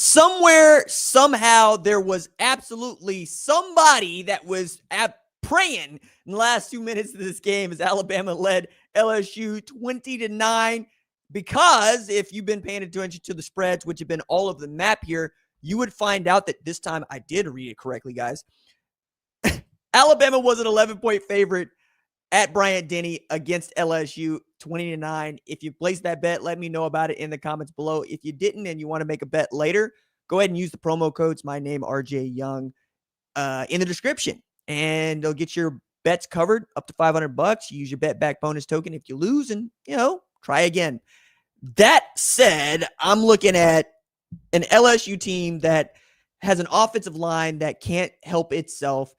Somewhere, somehow, there was absolutely somebody that was praying in the last 2 minutes of this game as Alabama led LSU 20-9. Because if you've been paying attention to the spreads, which have been all over the map here, you would find out that this time I did read it correctly, guys. Alabama was an 11-point favorite at Bryant-Denny against LSU, 20-9. If you placed that bet, let me know about it in the comments below. If you didn't and you want to make a bet later, go ahead and use the promo codes, my name, RJ Young, in the description. And they'll get your bets covered up to $500. You use your bet back bonus token if you lose and, try again. That said, I'm looking at an LSU team that has an offensive line that can't help itself.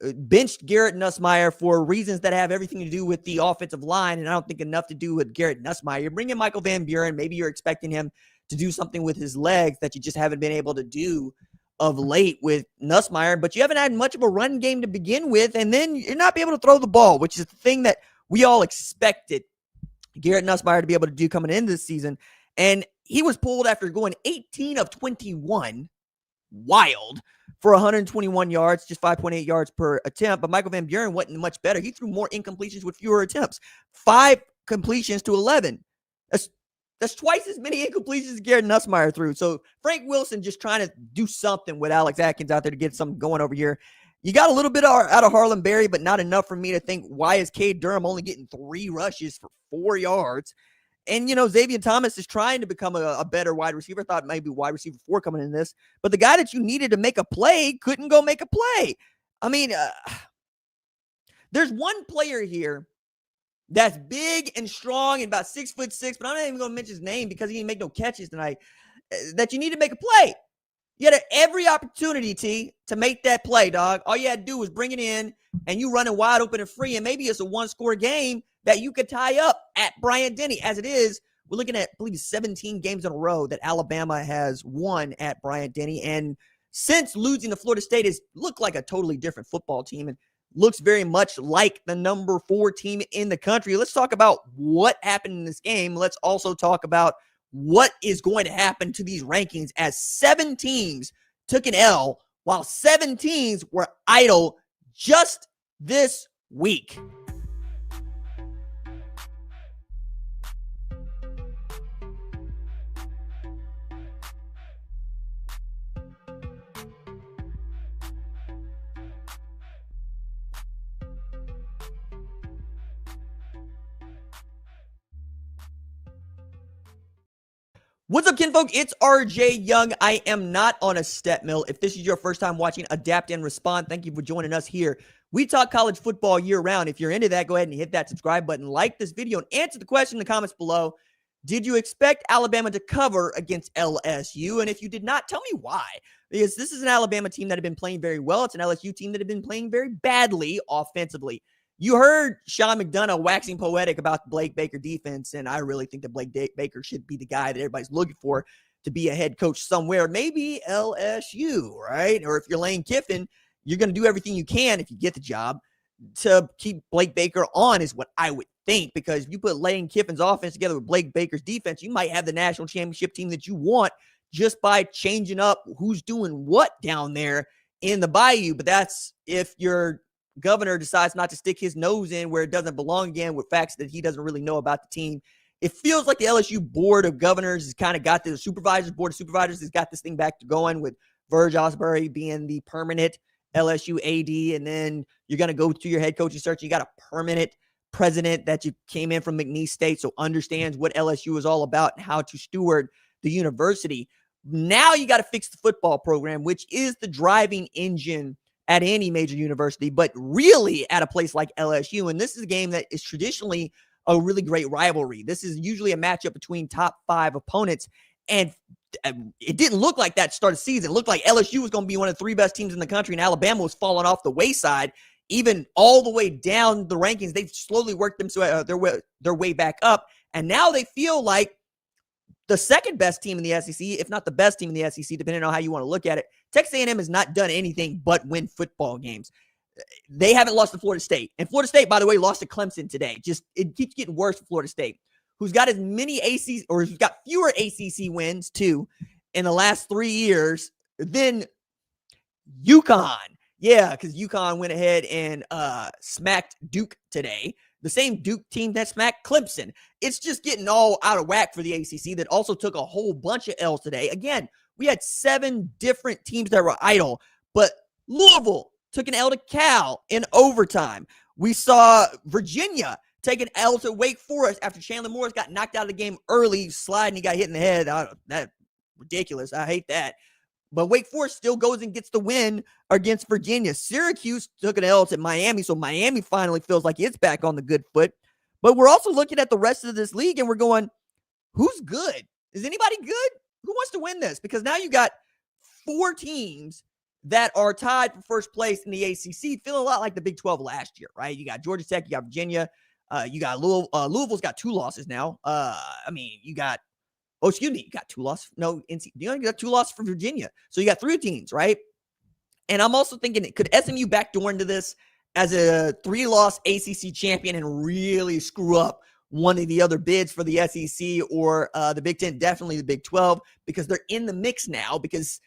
Benched Garrett Nussmeier for reasons that have everything to do with the offensive line, and I don't think enough to do with Garrett Nussmeier. You're bringing Michael Van Buren. Maybe you're expecting him to do something with his legs that you just haven't been able to do of late with Nussmeier, but you haven't had much of a run game to begin with, and then you're not be able to throw the ball, which is the thing that we all expected Garrett Nussmeier to be able to do coming into this season. And he was pulled after going 18 of 21, wild, for 121 yards, just 5.8 yards per attempt. But Michael Van Buren wasn't much better. He threw more incompletions with fewer attempts, 5 completions to 11. That's twice as many incompletions as Garrett Nussmeier threw. So Frank Wilson just trying to do something with Alex Atkins out there to get something going over here. You got a little bit out of Harlan Berry, but not enough for me to think, why is Cade Durham only getting 3 rushes for 4 yards? And, Xavier Thomas is trying to become a better wide receiver. I thought maybe wide receiver 4 coming in this. But the guy that you needed to make a play couldn't go make a play. I mean, there's one player here that's big and strong and about 6'6", but I'm not even going to mention his name because he didn't make no catches tonight, that you need to make a play. You had every opportunity, to make that play, dog. All you had to do was bring it in, and you running wide open and free, and maybe it's a one-score game that you could tie up at Bryant-Denny. As it is, we're looking at, I believe, 17 games in a row that Alabama has won at Bryant-Denny, and since losing to Florida State, has looked like a totally different football team and looks very much like the number 4 team in the country. Let's talk about what happened in this game. Let's also talk about what is going to happen to these rankings as 7 teams took an L while 7 teams were idle just this week. What's up, kinfolk? It's RJ Young. I am not on a step mill. If this is your first time watching Adapt and Respond, thank you for joining us here. We talk college football year round. If you're into that, go ahead and hit that subscribe button, like this video, and answer the question in the comments below. Did you expect Alabama to cover against LSU? And if you did not, tell me why. Because this is an Alabama team that had been playing very well. It's an LSU team that had been playing very badly offensively. You heard Sean McDonough waxing poetic about the Blake Baker defense, and I really think that Blake Baker should be the guy that everybody's looking for to be a head coach somewhere, maybe LSU, right? Or if you're Lane Kiffin, you're going to do everything you can if you get the job to keep Blake Baker on, is what I would think, because if you put Lane Kiffin's offense together with Blake Baker's defense, you might have the national championship team that you want just by changing up who's doing what down there in the Bayou. But that's if you're governor decides not to stick his nose in where it doesn't belong again with facts that he doesn't really know about the team. It feels like the LSU board of governors has kind of got board of supervisors has got this thing back to going, with Verge Osbury being the permanent LSU AD. And then you're going to go through your head coaching search. You got a permanent president that you came in from McNeese State, so understands what LSU is all about and how to steward the university. Now you got to fix the football program, which is the driving engine at any major university, but really at a place like LSU. And this is a game that is traditionally a really great rivalry. This is usually a matchup between top 5 opponents. And it didn't look like that to start the season. It looked like LSU was going to be one of the 3 best teams in the country, and Alabama was falling off the wayside, even all the way down the rankings. They've slowly worked their way back up. And now they feel like the second best team in the SEC, if not the best team in the SEC, depending on how you want to look at it. Texas A&M has not done anything but win football games. They haven't lost to Florida State. And Florida State, by the way, lost to Clemson today. It keeps getting worse for Florida State, who's got as many who's got fewer ACC wins too, in the last 3 years than UConn. Yeah, because UConn went ahead and smacked Duke today. The same Duke team that smacked Clemson. It's just getting all out of whack for the ACC that also took a whole bunch of L's today. Again, we had 7 different teams that were idle, but Louisville took an L to Cal in overtime. We saw Virginia take an L to Wake Forest after Chandler Morris got knocked out of the game early, sliding, he got hit in the head. That's ridiculous. I hate that. But Wake Forest still goes and gets the win against Virginia. Syracuse took an L to Miami, so Miami finally feels like it's back on the good foot. But we're also looking at the rest of this league, and we're going, who's good? Is anybody good? Who wants to win this? Because now you got 4 teams that are tied for first place in the ACC, feeling a lot like the Big 12 last year, right? You got Georgia Tech, you got Virginia, you got Louisville's got 2 losses now. You got you got 2 losses. No, you got 2 losses for Virginia. So you got 3 teams, right? And I'm also thinking, could SMU backdoor into this as a 3-loss ACC champion and really screw up one of the other bids for the SEC or the Big 10, definitely the Big 12, because they're in the mix now because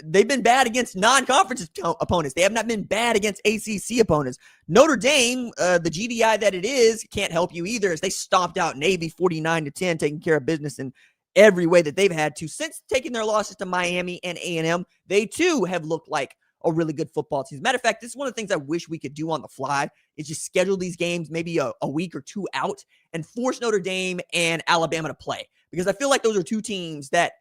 they've been bad against non-conference opponents. They have not been bad against ACC opponents. Notre Dame, the GDI that it is, can't help you either as they stomped out Navy 49-10, taking care of business in every way that they've had to. Since taking their losses to Miami and A&M, they too have looked like a really good football team. As a matter of fact, this is one of the things I wish we could do on the fly is just schedule these games maybe a week or 2 out and force Notre Dame and Alabama to play. Because I feel like those are 2 teams that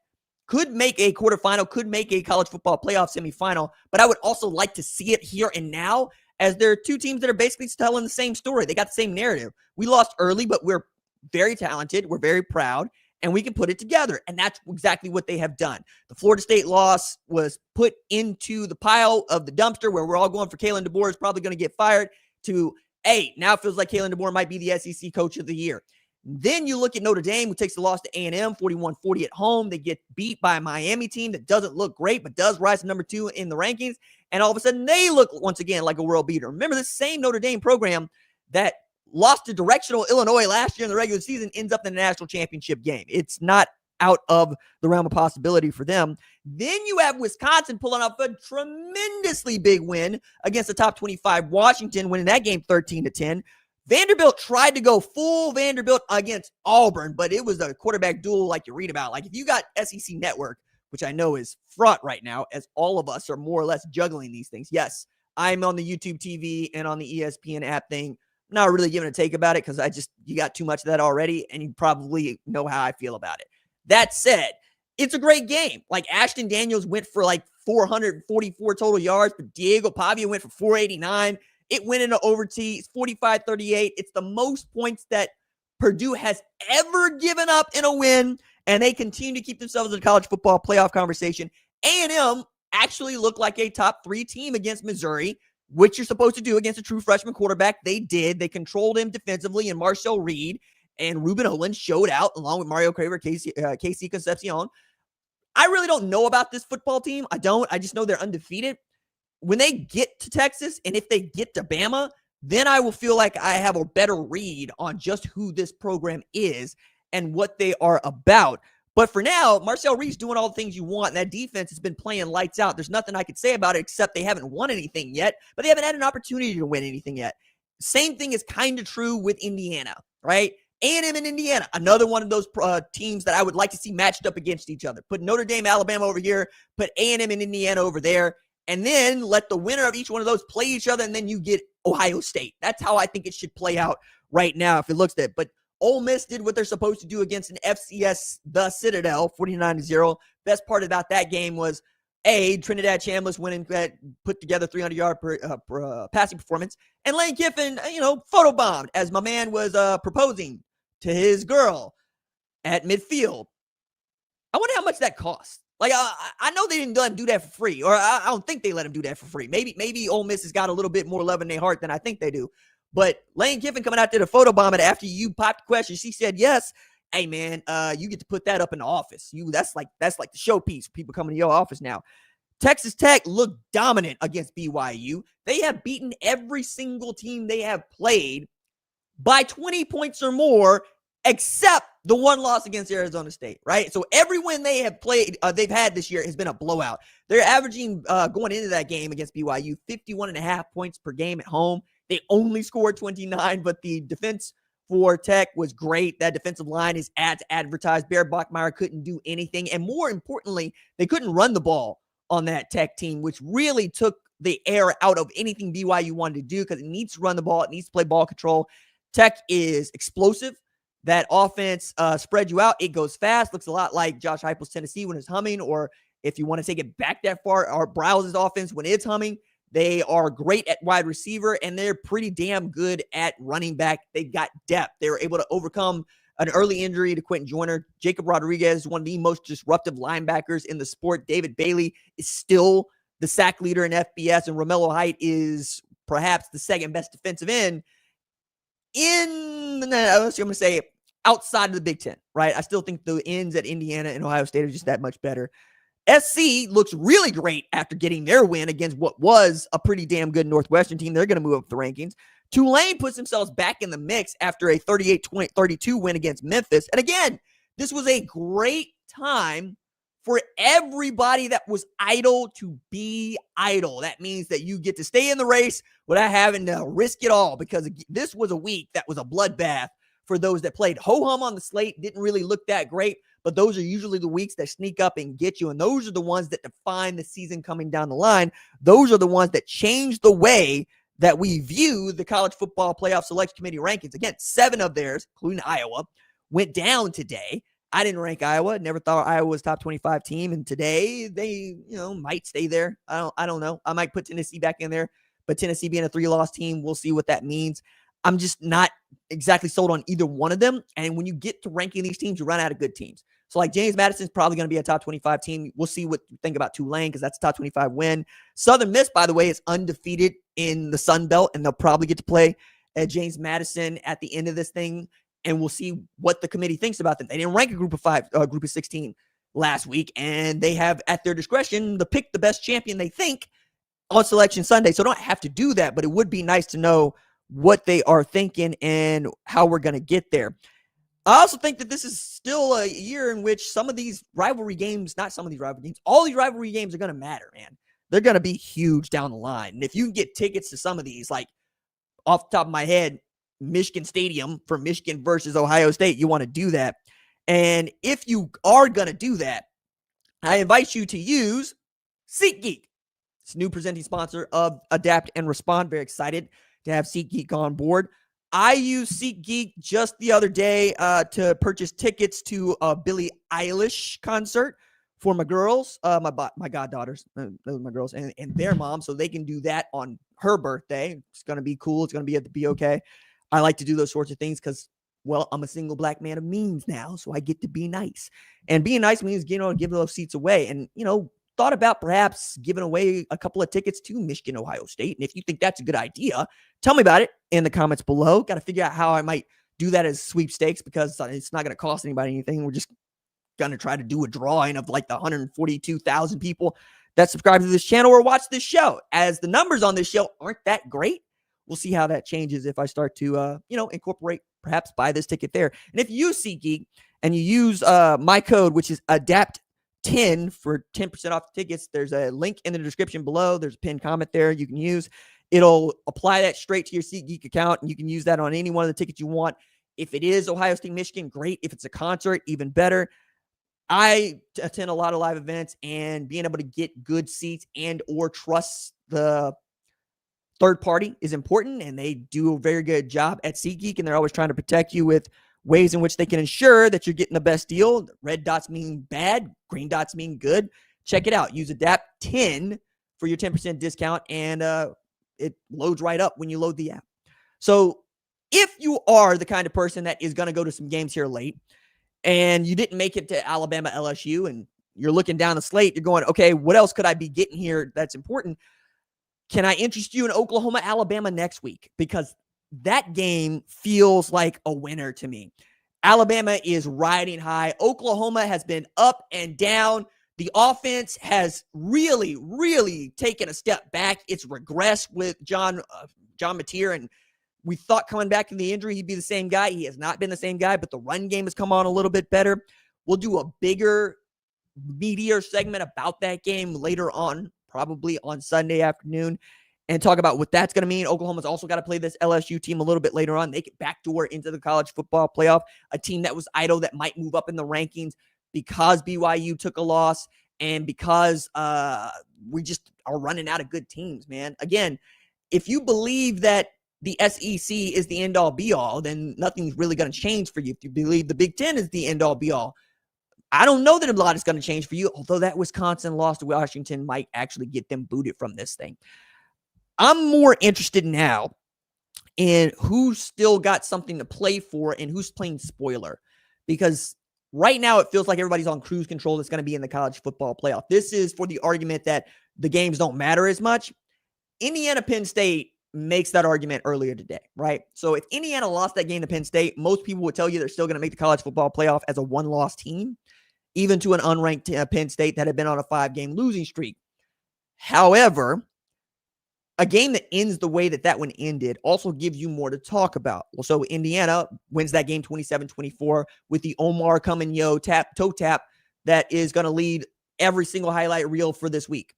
could make a quarterfinal, could make a college football playoff semifinal, but I would also like to see it here and now as there are 2 teams that are basically telling the same story. They got the same narrative. We lost early, but we're very talented. We're very proud. And we can put it together. And that's exactly what they have done. The Florida State loss was put into the pile of the dumpster where we're all going for Kalen DeBoer is probably going to get fired to, hey, now it feels like Kalen DeBoer might be the SEC coach of the year. Then you look at Notre Dame, who takes the loss to A&M, 41-40 at home. They get beat by a Miami team that doesn't look great, but does rise to number 2 in the rankings. And all of a sudden, they look once again like a world beater. Remember, this same Notre Dame program that lost to directional Illinois last year in the regular season ends up in the national championship game. It's not out of the realm of possibility for them. Then you have Wisconsin pulling off a tremendously big win against the top 25 Washington, winning that game 13-10. Vanderbilt tried to go full Vanderbilt against Auburn, but it was a quarterback duel like you read about. Like if you got SEC Network, which I know is fraught right now, as all of us are more or less juggling these things. Yes, I'm on the YouTube TV and on the ESPN app thing. Not really giving a take about it because you got too much of that already, and you probably know how I feel about it. That said, it's a great game. Like Ashton Daniels went for like 444 total yards, but Diego Pavia went for 489. It went into overtime. It's 45-38. It's the most points that Purdue has ever given up in a win, and they continue to keep themselves in the college football playoff conversation. A&M actually looked like a top 3 team against Missouri, which you're supposed to do against a true freshman quarterback. They did. They controlled him defensively, and Marcel Reed and Ruben Owens showed out along with Mario Craver, Casey Concepcion. I really don't know about this football team. I don't. I just know they're undefeated. When they get to Texas and if they get to Bama, then I will feel like I have a better read on just who this program is and what they are about. But for now, Marcel Reed's doing all the things you want, and that defense has been playing lights out. There's nothing I could say about it except they haven't won anything yet, but they haven't had an opportunity to win anything yet. Same thing is kind of true with Indiana, right? A&M and Indiana, another one of those teams that I would like to see matched up against each other. Put Notre Dame, Alabama over here, put A&M and Indiana over there, and then let the winner of each one of those play each other, and then you get Ohio State. That's how I think it should play out right now if it looks at it. But Ole Miss did what they're supposed to do against an FCS, the Citadel, 49-0. Best part about that game was, Trinidad Chambliss went and put together 300-yard passing performance. And Lane Kiffin, photobombed as my man was proposing to his girl at midfield. I wonder how much that cost. Like, I know they didn't let him do that for free, or I don't think they let him do that for free. Maybe Ole Miss has got a little bit more love in their heart than I think they do. But Lane Kiffin coming out there to photobomb it after you popped the question, she said yes. Hey man, you get to put that up in the office. That's like the showpiece. People coming to your office now. Texas Tech looked dominant against BYU. They have beaten every single team they have played by 20 points or more, except the one loss against Arizona State, right? So every win they have they've had this year has been a blowout. They're averaging going into that game against BYU 51.5 points per game at home. They only scored 29, but the defense for Tech was great. That defensive line is advertised. Bear Bachmeier couldn't do anything. And more importantly, they couldn't run the ball on that Tech team, which really took the air out of anything BYU wanted to do because it needs to run the ball. It needs to play ball control. Tech is explosive. That offense spreads you out. It goes fast. Looks a lot like Josh Heupel's Tennessee when it's humming, or if you want to take it back that far, or Browse's offense when it's humming. They are great at wide receiver, and they're pretty damn good at running back. They've got depth. They were able to overcome an early injury to Quentin Joyner. Jacob Rodriguez is one of the most disruptive linebackers in the sport. David Bailey is still the sack leader in FBS, and Romello Height is perhaps the second best defensive end in, I'm going to say, outside of the Big Ten, right? I still think the ends at Indiana and Ohio State are just that much better. SC looks really great after getting their win against what was a pretty damn good Northwestern team. They're going to move up the rankings. Tulane puts themselves back in the mix after a 38-32 win against Memphis. And again, this was a great time for everybody that was idle to be idle. That means that you get to stay in the race without having to risk it all, because this was a week that was a bloodbath for those that played. Ho-hum on the slate didn't really look that great, but those are usually the weeks that sneak up and get you, and those are the ones that define the season coming down the line. Those are the ones that change the way that we view the college football playoff selection committee rankings. Again, 7 of theirs, including Iowa, went down today. I didn't rank Iowa. Never thought Iowa was top 25 team, and today they, might stay there. I don't know. I might put Tennessee back in there, but Tennessee being a 3-loss team, we'll see what that means. I'm just not exactly sold on either one of them. And when you get to ranking these teams, you run out of good teams. So like James Madison's probably going to be a top 25 team. We'll see what you think about Tulane, because that's a top 25 win. Southern Miss, by the way, is undefeated in the Sun Belt, and they'll probably get to play at James Madison at the end of this thing. And we'll see what the committee thinks about them. They didn't rank a group of 16 last week, and they have at their discretion to pick the best champion they think on Selection Sunday. So don't have to do that, but it would be nice to know what they are thinking and how we're going to get there. I also think that this is still a year in which all these rivalry games are going to matter, man. They're going to be huge down the line. And if you can get tickets to some of these, like off the top of my head, Michigan Stadium for Michigan versus Ohio State, you want to do that. And if you are going to do that, I invite you to use SeatGeek. It's a new presenting sponsor of Adapt and Respond. Very excited to have SeatGeek on board. I used SeatGeek just the other day to purchase tickets to a Billie Eilish concert for my girls, my goddaughters, those are my girls, and their mom, so they can do that on her birthday. It's going to be cool. It's going to be okay. I like to do those sorts of things because, well, I'm a single black man of means now, so I get to be nice. And being nice means, give those seats away. And, thought about perhaps giving away a couple of tickets to Michigan, Ohio State. And if you think that's a good idea, tell me about it in the comments below. Got to figure out how I might do that as sweepstakes, because it's not going to cost anybody anything. We're just going to try to do a drawing of like the 142,000 people that subscribe to this channel or watch this show. As the numbers on this show aren't that great, we'll see how that changes if I start to, incorporate, perhaps buy this ticket there. And if you use SeatGeek and you use my code, which is ADAPT10 for 10% off the tickets, there's a link in the description below. There's a pinned comment there you can use. It'll apply that straight to your SeatGeek account, and you can use that on any one of the tickets you want. If it is Ohio State, Michigan, great. If it's a concert, even better. I attend a lot of live events, and being able to get good seats and or trust the third party is important, and they do a very good job at SeatGeek, and they're always trying to protect you with ways in which they can ensure that you're getting the best deal. Red dots mean bad, green dots mean good. Check it out. Use ADAPT10 for your 10% discount, and it loads right up when you load the app. So if you are the kind of person that is going to go to some games here late, and you didn't make it to Alabama, LSU, and you're looking down the slate, you're going, okay, what else could I be getting here that's important? Can I interest you in Oklahoma, Alabama next week? Because that game feels like a winner to me. Alabama is riding high. Oklahoma has been up and down. The offense has really, really taken a step back. It's regressed with John Mateer and We thought coming back from the injury, he'd be the same guy. He has not been the same guy, but the run game has come on a little bit better. We'll do a bigger, meatier segment about that game later on, probably on Sunday afternoon, and talk about what that's going to mean. Oklahoma's also got to play this LSU team a little bit later on. They get backdoor into the college football playoff, a team that was idle that might move up in the rankings because BYU took a loss and because we just are running out of good teams, man. Again, if you believe that the SEC is the end-all be-all, then nothing's really going to change for you. If you believe the Big Ten is the end-all be-all, I don't know that a lot is going to change for you, although that Wisconsin loss to Washington might actually get them booted from this thing. I'm more interested now in who's still got something to play for and who's playing spoiler, because right now it feels like everybody's on cruise control that's going to be in the college football playoff. This is for the argument that the games don't matter as much. Indiana Penn State makes that argument earlier today, right? So if Indiana lost that game to Penn State, most people would tell you they're still going to make the college football playoff as a one-loss team, even to an unranked Penn State that had been on a 5-game losing streak. However, a game that ends the way that one ended also gives you more to talk about. Well, so Indiana wins that game 27-24 with the Omar Cumming-Yo toe tap that is going to lead every single highlight reel for this week.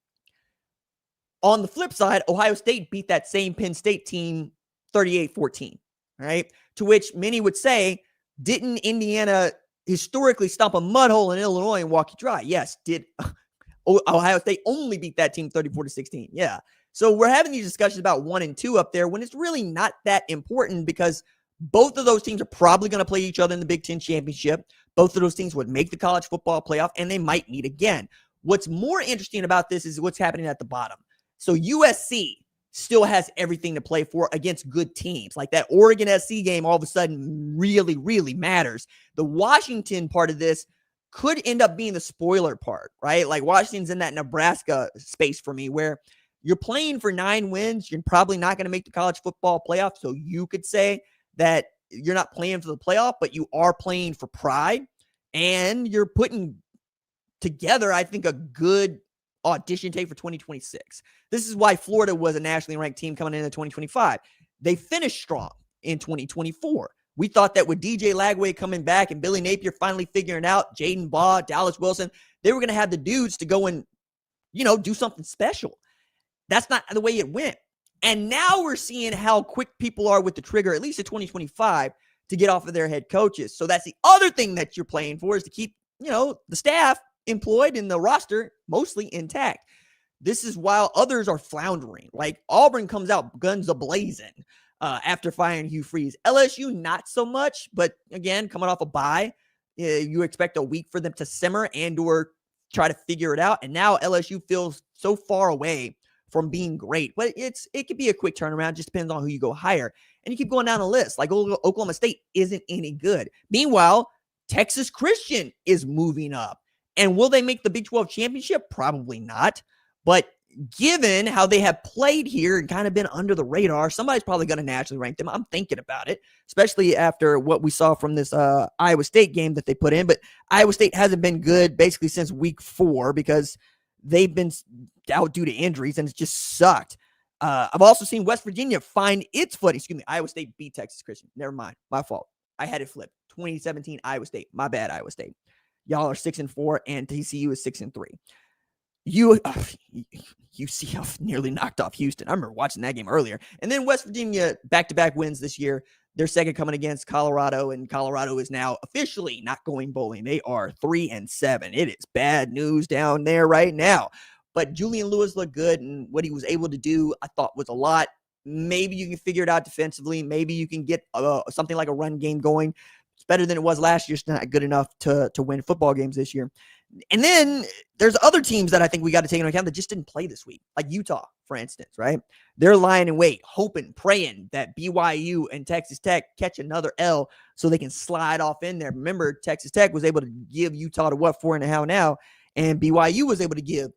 On the flip side, Ohio State beat that same Penn State team 38-14, right? To which many would say, didn't Indiana historically stomp a mud hole in Illinois and walk you dry? Yes. Did Ohio State only beat that team 34-16? Yeah. So we're having these discussions about 1 and 2 up there when it's really not that important, because both of those teams are probably going to play each other in the Big Ten championship. Both of those teams would make the college football playoff, and they might meet again. What's more interesting about this is what's happening at the bottom. So USC still has everything to play for against good teams. Like that Oregon SC game all of a sudden really, really matters. The Washington part of this could end up being the spoiler part, right? Like Washington's in that Nebraska space for me where you're playing for 9 wins. You're probably not going to make the college football playoff. So you could say that you're not playing for the playoff, but you are playing for pride. And you're putting together, I think, a good audition tape for 2026. This is why Florida was a nationally ranked team coming into 2025. They finished strong in 2024. We thought that with DJ Lagway coming back and Billy Napier finally figuring out, Jaden Baugh, Dallas Wilson, they were going to have the dudes to go and, do something special. That's not the way it went. And now we're seeing how quick people are with the trigger, at least in 2025, to get off of their head coaches. So that's the other thing that you're playing for, is to keep, the staff employed and the roster mostly intact. This is while others are floundering. Like Auburn comes out guns a-blazing after firing Hugh Freeze. LSU, not so much, but again, coming off a bye, you expect a week for them to simmer and or try to figure it out. And now LSU feels so far away from being great. But it could be a quick turnaround. Just depends on who you go hire. And you keep going down the list. Like Oklahoma State isn't any good. Meanwhile, Texas Christian is moving up. And will they make the Big 12 championship? Probably not. But given how they have played here and kind of been under the radar, somebody's probably going to naturally rank them. I'm thinking about it, especially after what we saw from this Iowa State game that they put in. But Iowa State hasn't been good basically since week 4 because they've been out due to injuries, and it's just sucked. I've also seen West Virginia find its foot. Iowa State beat Texas Christian. Never mind. My fault. I had it flipped. 2017 Iowa State. My bad, Iowa State. Y'all are 6-4, and TCU is 6-3. UCF nearly knocked off Houston. I remember watching that game earlier. And then West Virginia back-to-back wins this year. Their second coming against Colorado, and Colorado is now officially not going bowling. They are 3-7. It is bad news down there right now. But Julian Lewis looked good, and what he was able to do, I thought, was a lot. Maybe you can figure it out defensively. Maybe you can get something like a run game going. It's better than it was last year. It's not good enough to win football games this year. And then there's other teams that I think we got to take into account that just didn't play this week, like Utah, for instance, right? They're lying in wait, hoping, praying that BYU and Texas Tech catch another L so they can slide off in there. Remember, Texas Tech was able to give Utah to 4.5 now, and BYU was able to give,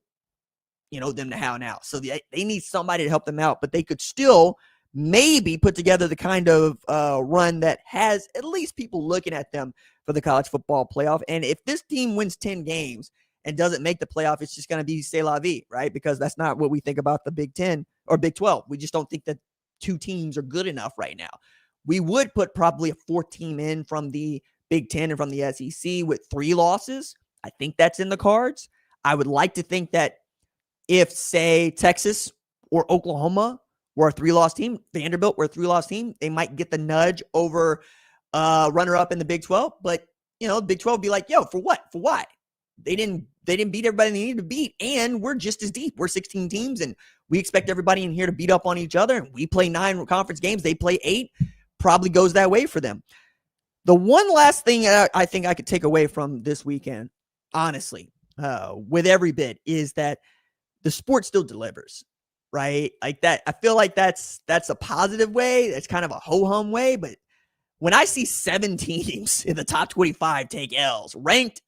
them to how now. So they need somebody to help them out, but they could still maybe put together the kind of run that has at least people looking at them for the college football playoff. And if this team wins 10 games and doesn't make the playoff, it's just going to be c'est la vie, right? Because that's not what we think about the Big 10 or Big 12. We just don't think that two teams are good enough right now. We would put probably a fourth team in from the Big Ten and from the SEC with 3 losses. I think that's in the cards. I would like to think that if, say, Texas or Oklahoma were a 3-loss team, Vanderbilt were a 3-loss team, they might get the nudge over runner-up in the Big 12. But, the Big 12 would be like, yo, for what? For why? They didn't beat everybody they needed to beat, and we're just as deep. We're 16 teams, and we expect everybody in here to beat up on each other, and we play 9 conference games. They play 8. Probably goes that way for them. The one last thing I think I could take away from this weekend, honestly, with every bit, is that the sport still delivers, right? Like that. I feel like that's a positive way. That's kind of a ho-hum way. But when I see 7 teams in the top 25 take L's, ranked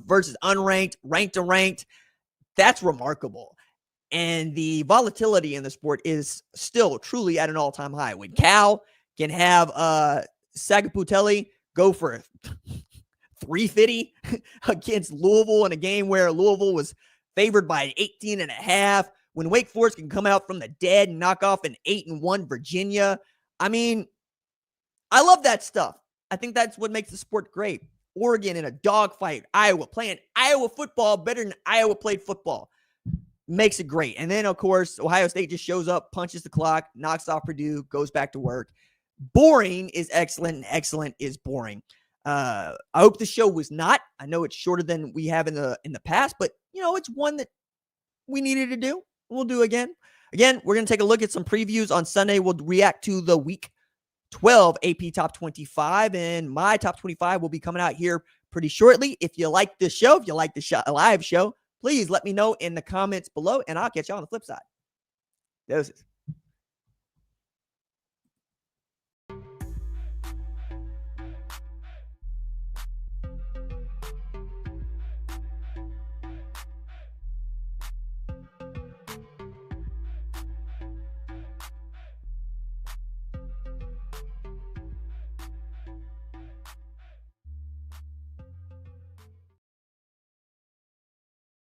versus unranked, ranked to ranked, that's remarkable. And the volatility in the sport is still truly at an all-time high. When Cal can have Sagaputelli go for 350 against Louisville in a game where Louisville was favored by 18.5. When Wake Forest can come out from the dead and knock off an 8-1 Virginia. I mean, I love that stuff. I think that's what makes the sport great. Oregon in a dogfight. Iowa playing Iowa football better than Iowa played football. Makes it great. And then, of course, Ohio State just shows up, punches the clock, knocks off Purdue, goes back to work. Boring is excellent, and excellent is boring. I hope the show was not. I know it's shorter than we have in the past, but it's one that we needed to do. We'll do again. Again, we're going to take a look at some previews on Sunday. We'll react to the Week 12 AP Top 25, and my Top 25 will be coming out here pretty shortly. If you like this show, if you like the live show, please let me know in the comments below, and I'll catch you on the flip side. Doses.